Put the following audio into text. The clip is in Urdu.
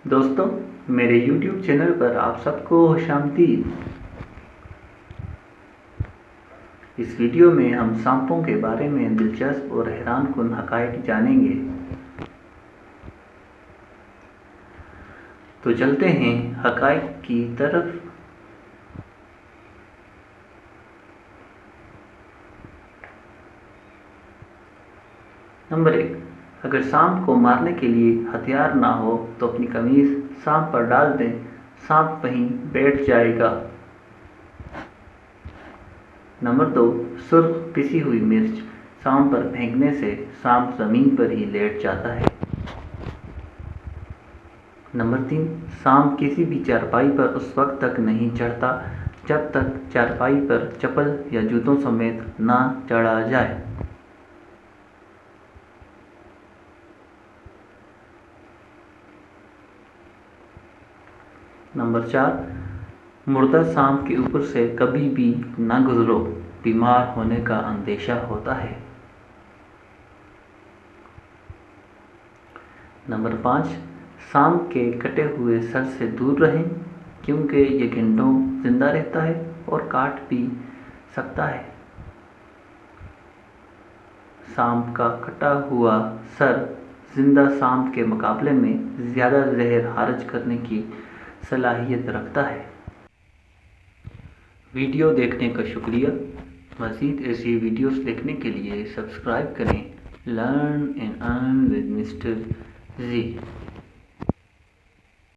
دوستوں، میرے یوٹیوب چینل پر آپ سب کو خوش آمدید۔ اس ویڈیو میں ہم سانپوں کے بارے میں دلچسپ اور حیران کن حقائق جانیں گے۔ تو چلتے ہیں حقائق کی طرف۔ نمبر 1، اگر سانپ کو مارنے کے لیے ہتھیار نہ ہو تو اپنی قمیض سانپ پر ڈال دیں، سانپ وہیں بیٹھ جائے گا۔ نمبر 2، سرخ پسی ہوئی مرچ سانپ پر پھینکنے سے سانپ زمین پر ہی لیٹ جاتا ہے۔ نمبر 3، سانپ کسی بھی چارپائی پر اس وقت تک نہیں چڑھتا جب تک چارپائی پر چپل یا جوتوں سمیت نہ چڑھا جائے۔ نمبر 4، مردہ سانپ کے اوپر سے کبھی بھی نہ گزرو، بیمار ہونے کا اندیشہ ہوتا ہے۔ نمبر 5، سانپ کے کٹے ہوئے سر سے دور رہیں کیونکہ یہ گھنٹوں زندہ رہتا ہے اور کاٹ بھی سکتا ہے۔ سانپ کا کٹا ہوا سر زندہ سانپ کے مقابلے میں زیادہ زہر خارج کرنے کی صلاحیت رکھتا ہے۔ ویڈیو دیکھنے کا شکریہ۔ مزید ایسی ویڈیوز دیکھنے کے لیے سبسکرائب کریں۔ Learn and earn with mister Zee.